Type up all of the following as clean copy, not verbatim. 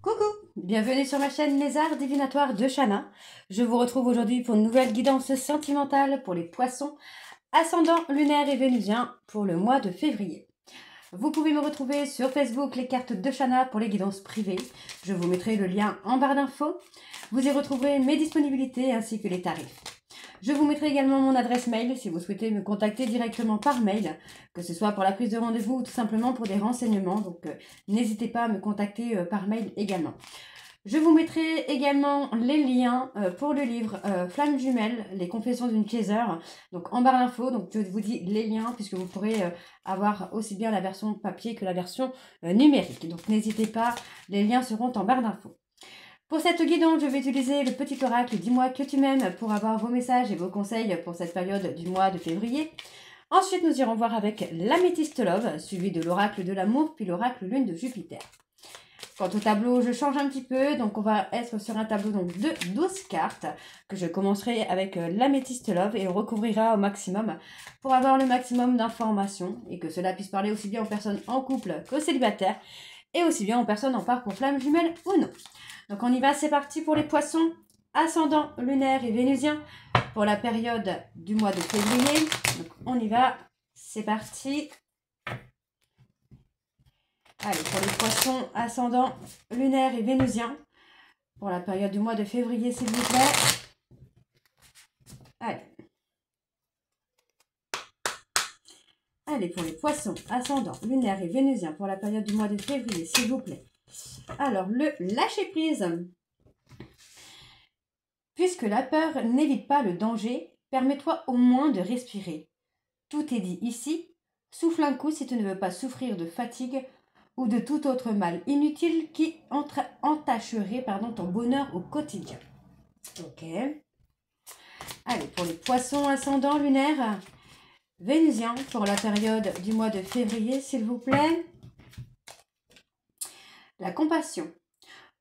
Coucou, bienvenue sur ma chaîne Les Arts Divinatoires de Shana. Je vous retrouve aujourd'hui pour une nouvelle guidance sentimentale pour les poissons, ascendant lunaire et vénusien pour le mois de février. Vous pouvez me retrouver sur Facebook, les cartes de Shana pour les guidances privées. Je vous mettrai le lien en barre d'infos. Vous y retrouverez mes disponibilités ainsi que les tarifs. Je vous mettrai également mon adresse mail si vous souhaitez me contacter directement par mail, que ce soit pour la prise de rendez-vous ou tout simplement pour des renseignements. Donc n'hésitez pas à me contacter par mail également. Je vous mettrai également les liens pour le livre Flammes jumelles, les confessions d'une chaser, donc en barre d'infos. Donc je vous dis les liens puisque vous pourrez avoir aussi bien la version papier que la version numérique. Donc n'hésitez pas, les liens seront en barre d'infos. Pour cette guidance, je vais utiliser le petit oracle « Dis-moi que tu m'aimes » pour avoir vos messages et vos conseils pour cette période du mois de février. Ensuite, nous irons voir avec l'améthyste love, suivi de l'oracle de l'amour, puis l'oracle lune de Jupiter. Quant au tableau, je change un petit peu, donc on va être sur un tableau donc, de 12 cartes, que je commencerai avec l'améthyste love et on recouvrira au maximum pour avoir le maximum d'informations et que cela puisse parler aussi bien aux personnes en couple qu'aux célibataires et aussi bien aux personnes en parcours flammes jumelles ou non. Donc on y va, c'est parti pour les poissons, ascendant lunaire et vénusien pour la période du mois de février. Donc on y va, c'est parti. Allez, pour les poissons, ascendant lunaire et vénusien pour la période du mois de février, s'il vous plaît. Allez. Allez, pour les poissons, ascendant lunaire et vénusien pour la période du mois de février, s'il vous plaît. Alors, le lâcher-prise. Puisque la peur n'évite pas le danger, permets-toi au moins de respirer. Tout est dit ici. Souffle un coup si tu ne veux pas souffrir de fatigue ou de tout autre mal inutile qui entacherait ton bonheur au quotidien. Ok. Allez, pour les poissons ascendants lunaires, vénusiens pour la période du mois de février, s'il vous plaît. La compassion.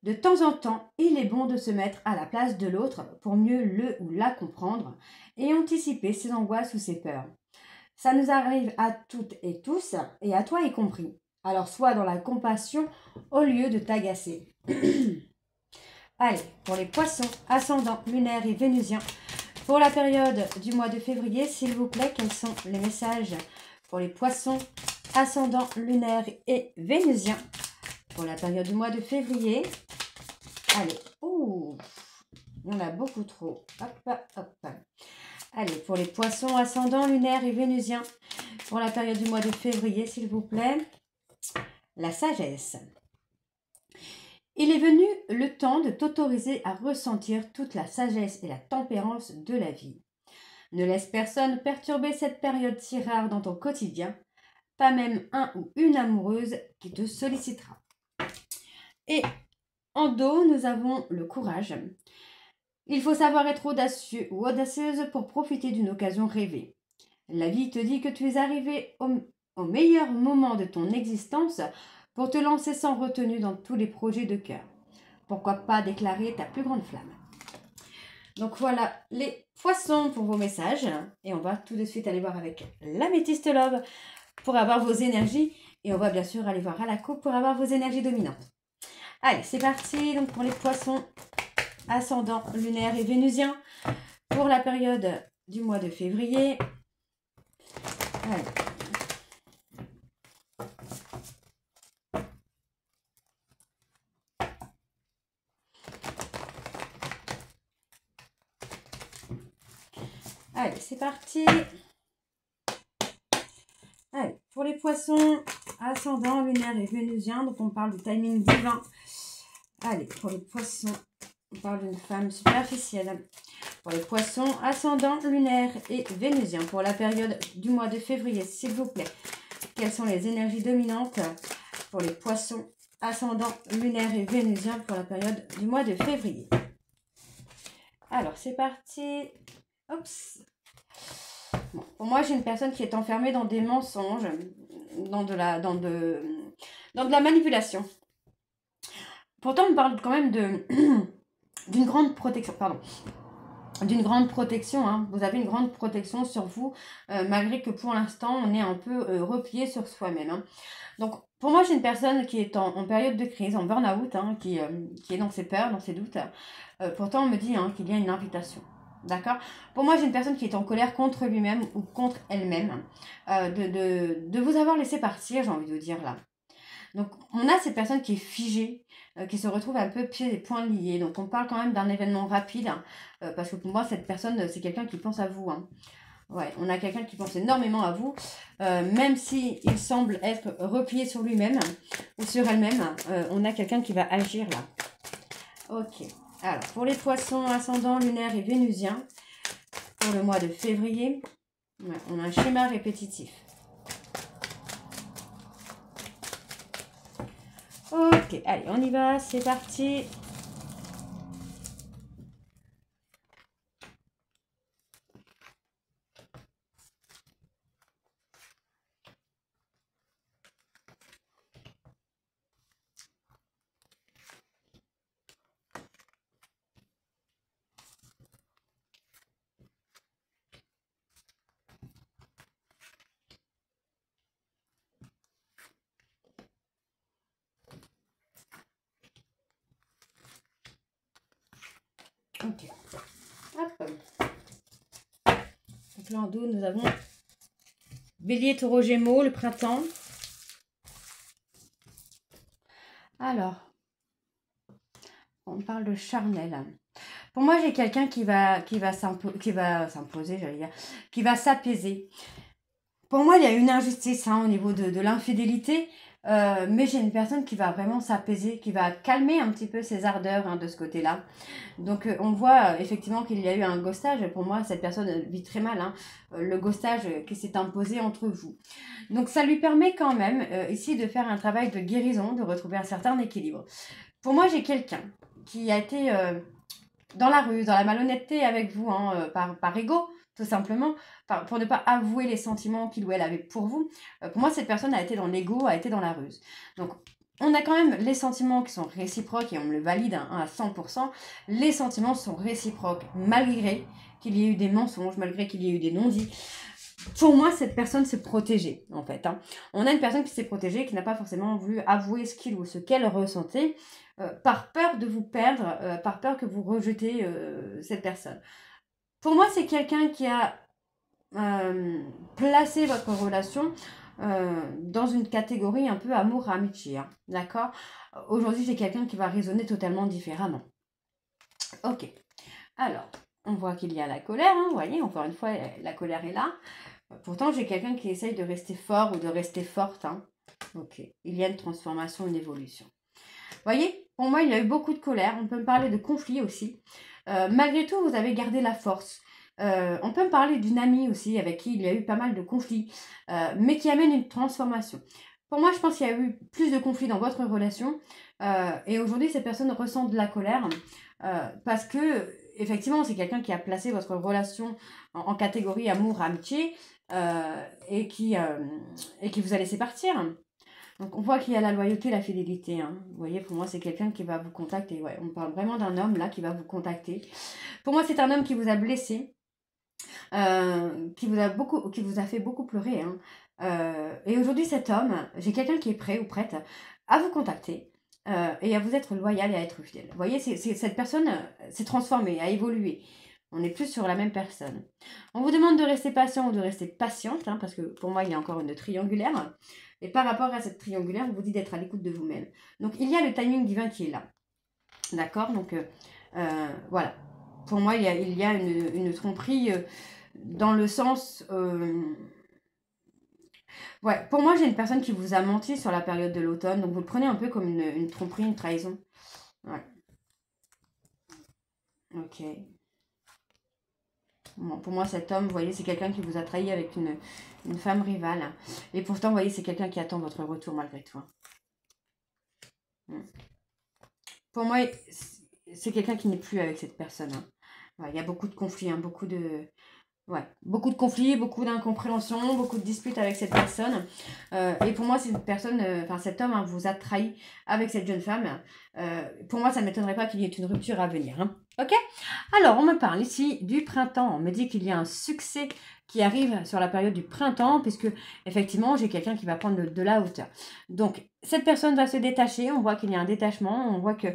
De temps en temps, il est bon de se mettre à la place de l'autre pour mieux le ou la comprendre et anticiper ses angoisses ou ses peurs. Ça nous arrive à toutes et tous, et à toi y compris. Alors sois dans la compassion au lieu de t'agacer. Allez, pour les poissons, ascendants, lunaires et vénusiens, pour la période du mois de février, s'il vous plaît, quels sont les messages pour les poissons, ascendants, lunaires et vénusiens pour la période du mois de février? Allez, ouh, il y en a beaucoup trop. Hop, hop. Allez, pour les poissons, ascendants, lunaires et vénusiens, pour la période du mois de février, s'il vous plaît, la sagesse. Il est venu le temps de t'autoriser à ressentir toute la sagesse et la tempérance de la vie. Ne laisse personne perturber cette période si rare dans ton quotidien, pas même un ou une amoureuse qui te sollicitera. Et en dos, nous avons le courage. Il faut savoir être audacieux ou audacieuse pour profiter d'une occasion rêvée. La vie te dit que tu es arrivé au meilleur moment de ton existence pour te lancer sans retenue dans tous les projets de cœur. Pourquoi pas déclarer ta plus grande flamme? Donc voilà les poissons pour vos messages. Et on va tout de suite aller voir avec l'améthyste love pour avoir vos énergies. Et on va bien sûr aller voir à la coupe pour avoir vos énergies dominantes. Allez, c'est parti. Donc pour les poissons, ascendant lunaire et vénusien pour la période du mois de février. Allez. Allez, c'est parti. Allez, pour les poissons, ascendant lunaire et vénusien, donc on parle du timing divin. Allez, pour les poissons, on parle d'une femme superficielle. Pour les poissons, ascendant lunaire et vénusien, pour la période du mois de février, s'il vous plaît. Quelles sont les énergies dominantes pour les poissons, ascendant lunaire et vénusien, pour la période du mois de février? Alors, c'est parti. Oups. Bon, pour moi, j'ai une personne qui est enfermée dans des mensonges, dans de la manipulation. Pourtant, on parle quand même d'une grande protection. Pardon. D'une grande protection. Hein. Vous avez une grande protection sur vous, malgré que pour l'instant, on est un peu replié sur soi-même. Hein. Donc, Pour moi, j'ai une personne qui est en période de crise, en burn-out, hein, qui est dans ses peurs, dans ses doutes. Pourtant, on me dit hein, qu'il y a une invitation. D'accord. Pour moi, j'ai une personne qui est en colère contre lui-même ou contre elle-même de vous avoir laissé partir, j'ai envie de vous dire là. Donc, on a cette personne qui est figée, qui se retrouve un peu pieds et poings liés. Donc, on parle quand même d'un événement rapide, hein, parce que pour moi, cette personne, c'est quelqu'un qui pense à vous. Hein. Ouais, on a quelqu'un qui pense énormément à vous, même si il semble être replié sur lui-même ou sur elle-même, on a quelqu'un qui va agir là. Ok. Alors, pour les poissons ascendants, lunaires et vénusiens, pour le mois de février, ouais, on a un schéma répétitif. Ok, allez, on y va, c'est parti. Ok. Hop. Donc là en dos, nous avons Bélier, Taureau, Gémeaux, le printemps. Alors, on parle de charnel. Pour moi, j'ai quelqu'un qui va s'imposer, j'allais dire, qui va s'apaiser. Pour moi, il y a une injustice hein, au niveau de l'infidélité, mais j'ai une personne qui va vraiment s'apaiser, qui va calmer un petit peu ses ardeurs hein, de ce côté-là. Donc, on voit effectivement qu'il y a eu un ghostage. Pour moi, cette personne vit très mal, hein, le ghostage qui s'est imposé entre vous. Donc, ça lui permet quand même ici de faire un travail de guérison, de retrouver un certain équilibre. Pour moi, j'ai quelqu'un qui a été dans la ruse, dans la malhonnêteté avec vous, hein, par ego, tout simplement, pour ne pas avouer les sentiments qu'il ou elle avait pour vous. Pour moi, cette personne a été dans l'ego, a été dans la ruse. Donc, on a quand même les sentiments qui sont réciproques et on me le valide hein, à 100%. Les sentiments sont réciproques malgré qu'il y ait eu des mensonges, malgré qu'il y ait eu des non-dits. Pour moi, cette personne s'est protégée, en fait. Hein. On a une personne qui s'est protégée, qui n'a pas forcément voulu avouer ce qu'il ou ce qu'elle ressentait, par peur de vous perdre, par peur que vous rejetez cette personne. Pour moi, c'est quelqu'un qui a placé votre relation dans une catégorie un peu amour-amitié. Hein, d'accord. Aujourd'hui, j'ai quelqu'un qui va raisonner totalement différemment. Ok. Alors, on voit qu'il y a la colère. Hein, vous voyez, encore une fois, la colère est là. Pourtant, j'ai quelqu'un qui essaye de rester fort ou de rester forte. Hein. Ok. Il y a une transformation, une évolution. Vous voyez, pour moi, il y a eu beaucoup de colère. On peut me parler de conflit aussi. Malgré tout, vous avez gardé la force. On peut me parler d'une amie aussi avec qui il y a eu pas mal de conflits, mais qui amène une transformation. Pour moi, je pense qu'il y a eu plus de conflits dans votre relation. Et aujourd'hui, cette personne ressent de la colère parce que, effectivement, c'est quelqu'un qui a placé votre relation en catégorie amour-amitié et qui vous a laissé partir. Donc, on voit qu'il y a la loyauté, la fidélité. Hein. Vous voyez, pour moi, c'est quelqu'un qui va vous contacter. Ouais, on parle vraiment d'un homme, là, qui va vous contacter. Pour moi, c'est un homme qui vous a blessé, qui vous a fait beaucoup pleurer. Hein. Et aujourd'hui, cet homme, j'ai quelqu'un qui est prêt ou prête à vous contacter et à vous être loyal et à être fidèle. Vous voyez, cette personne s'est transformée, a évolué. On n'est plus sur la même personne. On vous demande de rester patient ou de rester patiente, hein, parce que pour moi, il y a encore une triangulaire. Et par rapport à cette triangulaire, on vous dit d'être à l'écoute de vous-même. Donc, il y a le timing divin qui est là. D'accord. Donc, voilà. Pour moi, il y a une tromperie dans le sens... ouais, pour moi, j'ai une personne qui vous a menti sur la période de l'automne. Donc, vous le prenez un peu comme une tromperie, une trahison. Ouais. Ok. Bon, pour moi, cet homme, vous voyez, c'est quelqu'un qui vous a trahi avec une femme rivale. Et pourtant, vous voyez, c'est quelqu'un qui attend votre retour malgré tout. Pour moi, c'est quelqu'un qui n'est plus avec cette personne. Hein. Ouais, il y a beaucoup de conflits, hein, beaucoup de conflits, beaucoup d'incompréhensions, beaucoup de disputes avec cette personne. Et pour moi, c'est une personne, cet homme hein, vous a trahi avec cette jeune femme. Pour moi, ça ne m'étonnerait pas qu'il y ait une rupture à venir. Hein. Ok? Alors, on me parle ici du printemps. On me dit qu'il y a un succès qui arrive sur la période du printemps, puisque effectivement, j'ai quelqu'un qui va prendre de la hauteur. Donc, cette personne va se détacher. On voit qu'il y a un détachement. On voit que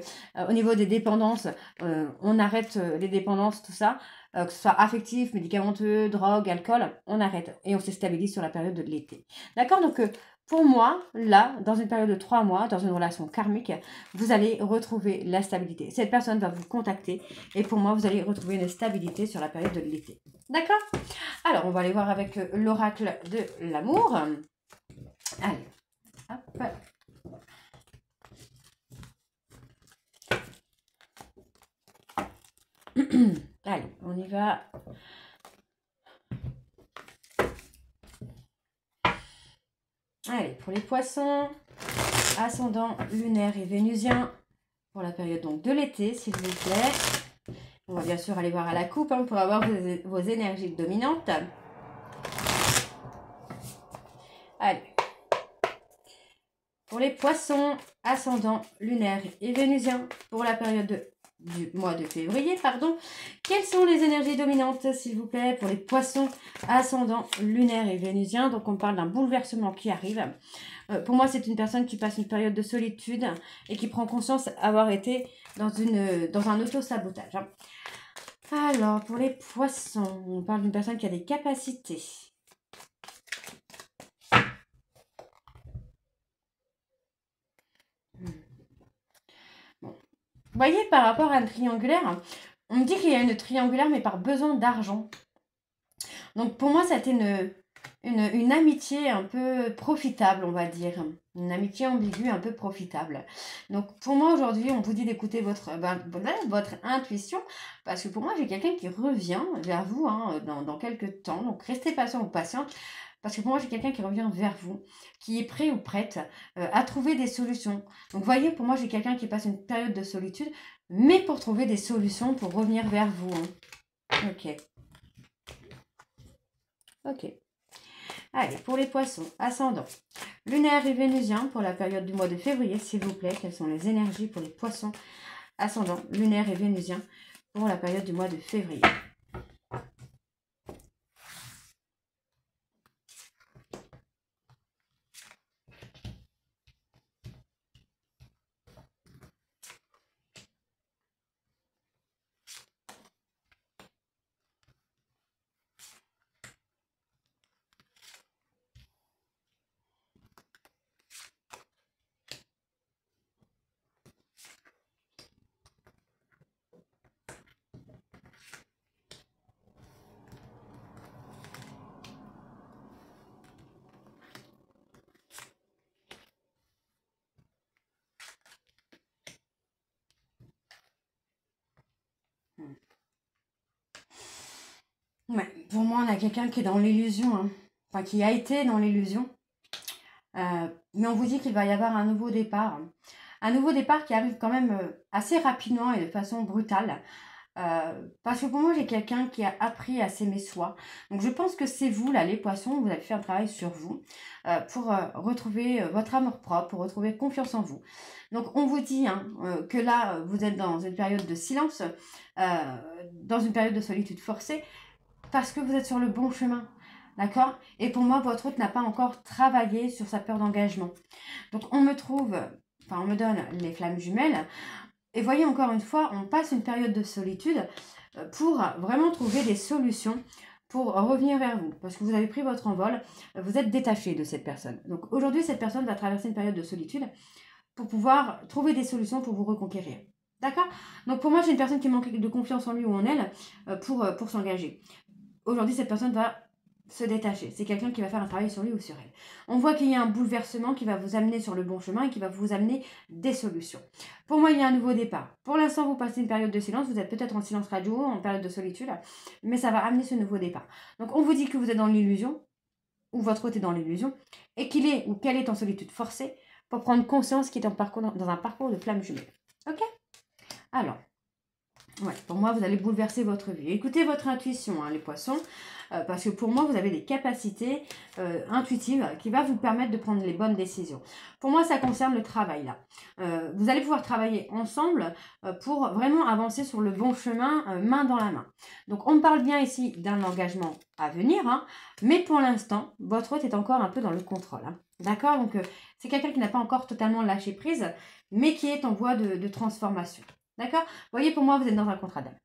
au niveau des dépendances, on arrête les dépendances, tout ça, que ce soit affectif, médicamenteux, drogue, alcool, on arrête et on se stabilise sur la période de l'été. D'accord? Donc, pour moi, là, dans une période de 3 mois, dans une relation karmique, vous allez retrouver la stabilité. Cette personne va vous contacter et pour moi, vous allez retrouver une stabilité sur la période de l'été. D'accord? Alors, on va aller voir avec l'oracle de l'amour. Allez, hop. Allez, on y va. Allez, pour les poissons, ascendant lunaire et vénusien, pour la période donc de l'été, s'il vous plaît. On va bien sûr aller voir à la coupe pour avoir vos énergies dominantes. Allez. Pour les poissons, ascendant lunaire et vénusien, pour la période du mois de février, pardon. Quelles sont les énergies dominantes, s'il vous plaît, pour les poissons, ascendant lunaire et vénusien? Donc, on parle d'un bouleversement qui arrive. Pour moi, c'est une personne qui passe une période de solitude et qui prend conscience avoir été dans un auto-sabotage. Alors, pour les poissons, on parle d'une personne qui a des capacités. Bon. Vous voyez, par rapport à une triangulaire, on me dit qu'il y a une triangulaire, mais par besoin d'argent. Donc, pour moi, c'était une amitié un peu profitable, on va dire. Une amitié ambiguë, un peu profitable. Donc, pour moi, aujourd'hui, on vous dit d'écouter votre intuition. Parce que pour moi, j'ai quelqu'un qui revient vers vous dans quelques temps. Donc, restez patient ou patiente. Parce que pour moi, j'ai quelqu'un qui revient vers vous, qui est prêt ou prête à trouver des solutions. Donc, vous voyez, pour moi, j'ai quelqu'un qui passe une période de solitude, mais pour trouver des solutions pour revenir vers vous. Ok. Ok. Allez, pour les poissons, ascendant lunaire et vénusien pour la période du mois de février, s'il vous plaît. Quelles sont les énergies pour les poissons, ascendant lunaire et vénusien pour la période du mois de février? Ouais, pour moi, on a quelqu'un qui est dans l'illusion, enfin qui a été dans l'illusion. Mais on vous dit qu'il va y avoir un nouveau départ. Un nouveau départ qui arrive quand même assez rapidement et de façon brutale. Parce que pour moi, j'ai quelqu'un qui a appris à s'aimer soi. Donc, je pense que c'est vous, là, les poissons, vous avez fait un travail sur vous pour retrouver votre amour propre, pour retrouver confiance en vous. Donc, on vous dit que là, vous êtes dans une période de silence, dans une période de solitude forcée, parce que vous êtes sur le bon chemin. D'accord? Et pour moi, votre hôte n'a pas encore travaillé sur sa peur d'engagement. Donc, on me donne les flammes jumelles. Et voyez, encore une fois, on passe une période de solitude pour vraiment trouver des solutions pour revenir vers vous. Parce que vous avez pris votre envol, vous êtes détaché de cette personne. Donc aujourd'hui, cette personne va traverser une période de solitude pour pouvoir trouver des solutions pour vous reconquérir. D'accord? Donc pour moi, j'ai une personne qui manque de confiance en lui ou en elle pour s'engager. Aujourd'hui, cette personne va se détacher. C'est quelqu'un qui va faire un travail sur lui ou sur elle. On voit qu'il y a un bouleversement qui va vous amener sur le bon chemin et qui va vous amener des solutions. Pour moi, il y a un nouveau départ. Pour l'instant, vous passez une période de silence. Vous êtes peut-être en silence radio, en période de solitude, mais ça va amener ce nouveau départ. Donc, on vous dit que vous êtes dans l'illusion, ou votre hôte est dans l'illusion, et qu'il est ou qu'elle est en solitude forcée pour prendre conscience qu'il est dans un parcours de flamme jumelle. Ok? Alors, Ouais, pour moi, vous allez bouleverser votre vie. Écoutez votre intuition, hein, les poissons, parce que pour moi, vous avez des capacités intuitives qui vont vous permettre de prendre les bonnes décisions. Pour moi, ça concerne le travail, là. Vous allez pouvoir travailler ensemble pour vraiment avancer sur le bon chemin, main dans la main. Donc, on me parle bien ici d'un engagement à venir, hein, mais pour l'instant, votre hôte est encore un peu dans le contrôle. Hein. D'accord? Donc, c'est quelqu'un qui n'a pas encore totalement lâché prise, mais qui est en voie de transformation. D'accord? Vous voyez, pour moi, vous êtes dans un contrat d'âme.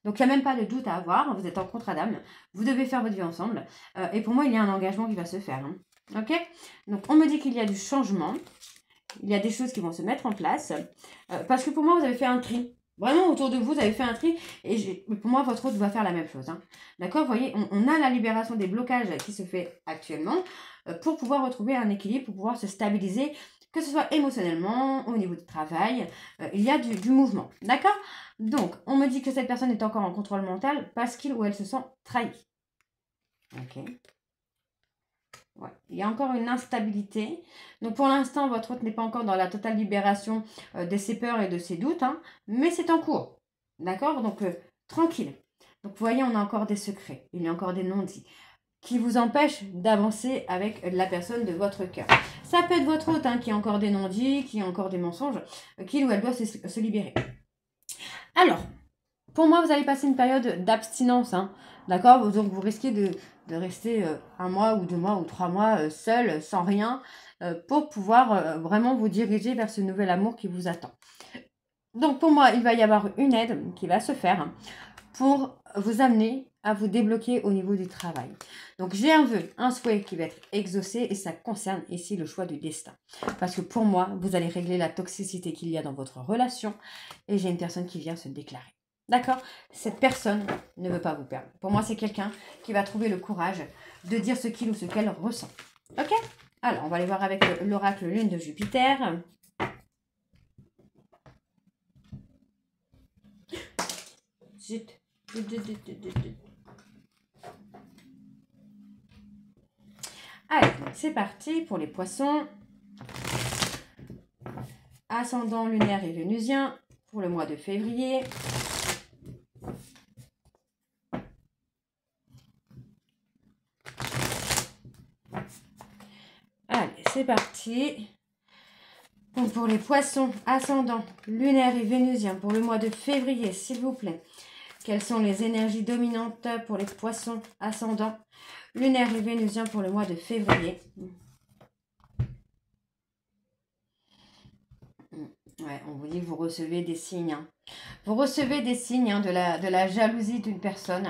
Donc, il n'y a même pas de doute à avoir. Vous êtes en contrat d'âme. Vous devez faire votre vie ensemble. Et pour moi, il y a un engagement qui va se faire. Hein. OK? Donc, on me dit qu'il y a du changement. Il y a des choses qui vont se mettre en place. Parce que pour moi, vous avez fait un tri. Vraiment, autour de vous, vous avez fait un tri. Et pour moi, votre hôte va faire la même chose. Hein. D'accord? Vous voyez, on a la libération des blocages qui se fait actuellement pour pouvoir retrouver un équilibre, pour pouvoir se stabiliser, que ce soit émotionnellement, au niveau du travail, il y a du mouvement. D'accord? Donc, on me dit que cette personne est encore en contrôle mental parce qu'il ou elle se sent trahi. Ok. Ouais. Il y a encore une instabilité. Donc, pour l'instant, votre hôte n'est pas encore dans la totale libération de ses peurs et de ses doutes, hein, mais c'est en cours. D'accord? Donc, tranquille. Donc, vous voyez, on a encore des secrets. Il y a encore des non-dits qui vous empêche d'avancer avec la personne de votre cœur. Ça peut être votre hôte hein, qui a encore des non-dits, qui a encore des mensonges, qu'il ou elle doit se libérer. Alors, pour moi, vous allez passer une période d'abstinence, hein, d'accord? Donc, vous risquez de rester 1 mois ou 2 mois ou 3 mois seul, sans rien, pour pouvoir vraiment vous diriger vers ce nouvel amour qui vous attend. Donc, pour moi, il va y avoir une aide qui va se faire pour vous amener à vous débloquer au niveau du travail. Donc j'ai un vœu, un souhait qui va être exaucé et ça concerne ici le choix du destin. Parce que pour moi, vous allez régler la toxicité qu'il y a dans votre relation et j'ai une personne qui vient se déclarer. D'accord? Cette personne ne veut pas vous perdre. Pour moi, c'est quelqu'un qui va trouver le courage de dire ce qu'il ou ce qu'elle ressent. Ok? Alors, on va aller voir avec l'oracle Lune de Jupiter. Zut. Allez, c'est parti pour les poissons. Ascendant lunaire et vénusien pour le mois de février. Allez, c'est parti. Donc pour les poissons, ascendant lunaire et vénusien pour le mois de février, s'il vous plaît. Quelles sont les énergies dominantes pour les poissons, ascendant lunaire et vénusien pour le mois de février? Ouais, on vous dit que vous recevez des signes. Hein. Vous recevez des signes hein, de la jalousie d'une personne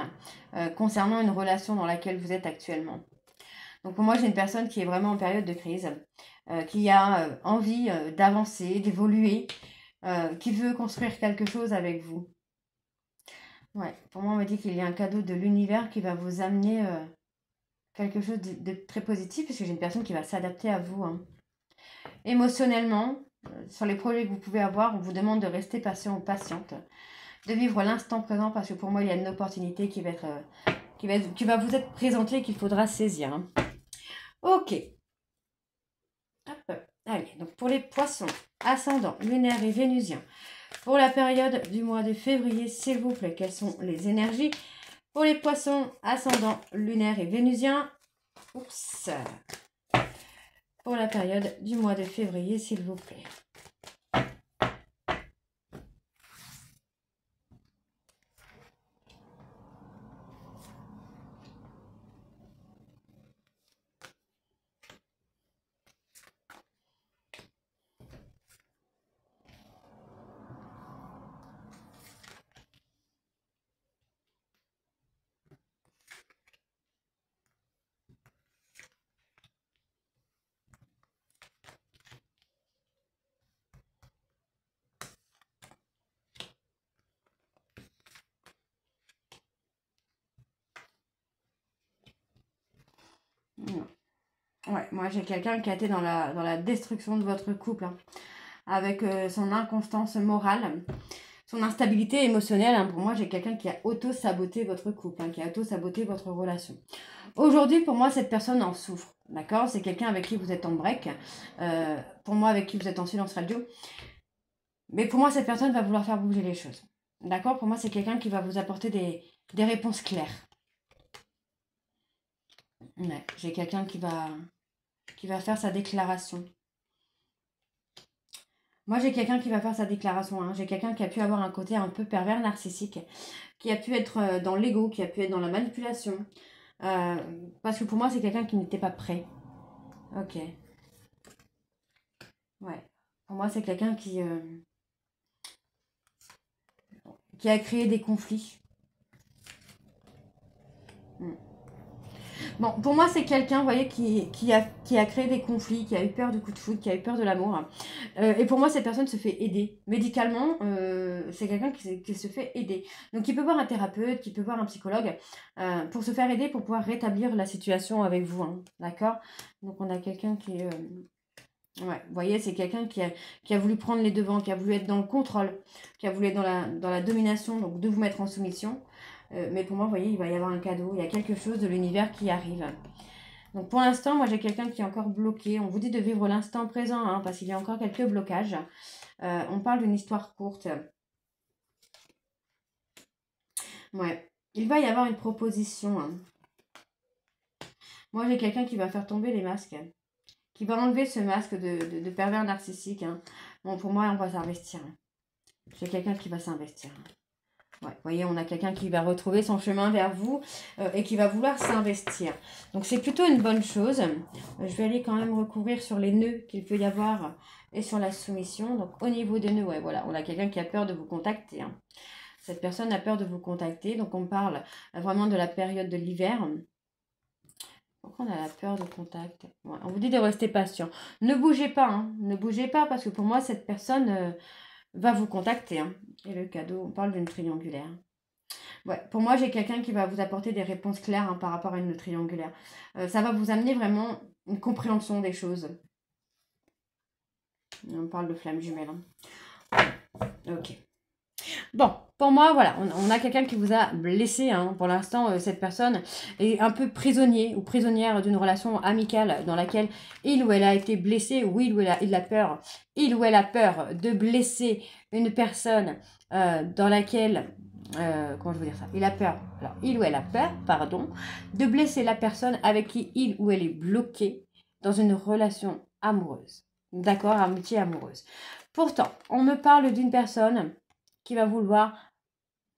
concernant une relation dans laquelle vous êtes actuellement. Donc pour moi, j'ai une personne qui est vraiment en période de crise, qui a envie d'avancer, d'évoluer, qui veut construire quelque chose avec vous. Ouais, pour moi, on me dit qu'il y a un cadeau de l'univers qui va vous amener quelque chose de très positif, puisque j'ai une personne qui va s'adapter à vous. Hein. Émotionnellement, sur les projets que vous pouvez avoir, on vous demande de rester patient ou patiente, de vivre l'instant présent, parce que pour moi, il y a une opportunité qui va vous être présentée et qu'il faudra saisir. Hein. Ok. Hop. Allez, donc pour les poissons, ascendant, lunaire et vénusien, pour la période du mois de février, s'il vous plaît, quelles sont les énergies? Pour les poissons, ascendant, lunaire et vénusien, oups, pour la période du mois de février, s'il vous plaît. Ouais, moi j'ai quelqu'un qui a été dans la destruction de votre couple, hein, avec son inconstance morale, son instabilité émotionnelle. Hein, pour moi, j'ai quelqu'un qui a auto-saboté votre couple, hein, qui a auto-saboté votre relation. Aujourd'hui, pour moi, cette personne en souffre, d'accord? C'est quelqu'un avec qui vous êtes en break, pour moi, avec qui vous êtes en silence radio. Mais pour moi, cette personne va vouloir faire bouger les choses. D'accord? Pour moi, c'est quelqu'un qui va vous apporter des réponses claires. Ouais, j'ai quelqu'un qui va faire sa déclaration. Moi, j'ai quelqu'un qui va faire sa déclaration. Hein. J'ai quelqu'un qui a pu avoir un côté un peu pervers narcissique, qui a pu être dans l'ego, qui a pu être dans la manipulation. Parce que pour moi, c'est quelqu'un qui n'était pas prêt. Ok. Ouais. Pour moi, c'est quelqu'un qui a créé des conflits. Bon, pour moi, c'est quelqu'un, vous voyez, qui a créé des conflits, qui a eu peur du coup de foudre, qui a eu peur de l'amour. Et pour moi, cette personne se fait aider. Médicalement, c'est quelqu'un qui se fait aider. Donc, il peut voir un thérapeute, qui peut voir un psychologue, pour se faire aider, pour pouvoir rétablir la situation avec vous. Hein, d'accord? Donc, on a quelqu'un qui est... ouais, vous voyez, c'est quelqu'un qui a voulu prendre les devants, qui a voulu être dans le contrôle, qui a voulu être dans la domination, donc de vous mettre en soumission. Mais pour moi, vous voyez, il va y avoir un cadeau, il y a quelque chose de l'univers qui arrive. Donc pour l'instant, moi j'ai quelqu'un qui est encore bloqué. On vous dit de vivre l'instant présent, hein, parce qu'il y a encore quelques blocages. On parle d'une histoire courte. Ouais, il va y avoir une proposition. Hein. Moi j'ai quelqu'un qui va faire tomber les masques, qui va enlever ce masque de pervers narcissique. Hein. Bon, pour moi, on va s'investir. J'ai quelqu'un qui va s'investir. Ouais, vous voyez, on a quelqu'un qui va retrouver son chemin vers vous et qui va vouloir s'investir. Donc, c'est plutôt une bonne chose. Je vais aller quand même recouvrir sur les nœuds qu'il peut y avoir et sur la soumission. Donc, au niveau des nœuds, ouais, voilà, on a quelqu'un qui a peur de vous contacter. Hein. Cette personne a peur de vous contacter. Donc, on parle vraiment de la période de l'hiver. Pourquoi on a la peur de contact? Ouais, on vous dit de rester patient. Ne bougez pas, hein. Ne bougez pas parce que pour moi, cette personne va vous contacter. Hein. Et le cadeau, on parle d'une triangulaire. Ouais, pour moi, j'ai quelqu'un qui va vous apporter des réponses claires hein, par rapport à une triangulaire. Ça va vous amener vraiment une compréhension des choses. On parle de flamme jumelle. Hein. Ok. Bon, pour moi, voilà, on a quelqu'un qui vous a blessé. Hein. Pour l'instant, cette personne est un peu prisonnier ou prisonnière d'une relation amicale dans laquelle il ou elle a été blessé, ou il ou elle a peur, il ou elle a peur de blesser une personne dans laquelle... comment je veux dire ça? Il a peur. Alors, il ou elle a peur, pardon, de blesser la personne avec qui il ou elle est bloqué dans une relation amoureuse. D'accord? Amitié amoureuse. Pourtant, on me parle d'une personne qui va vouloir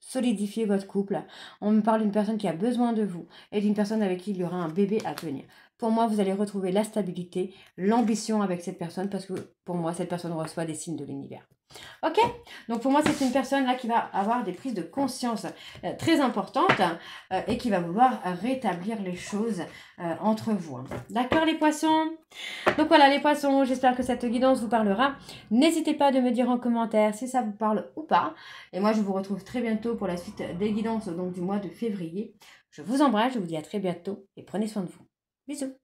solidifier votre couple. On me parle d'une personne qui a besoin de vous et d'une personne avec qui il y aura un bébé à venir. Pour moi, vous allez retrouver la stabilité, l'ambition avec cette personne parce que pour moi, cette personne reçoit des signes de l'univers. Ok? Donc pour moi, c'est une personne là qui va avoir des prises de conscience très importantes et qui va vouloir rétablir les choses entre vous. Hein. D'accord les poissons? Donc voilà les poissons, j'espère que cette guidance vous parlera. N'hésitez pas de me dire en commentaire si ça vous parle ou pas. Et moi, je vous retrouve très bientôt pour la suite des guidances donc, du mois de février. Je vous embrasse, je vous dis à très bientôt et prenez soin de vous. Bisous.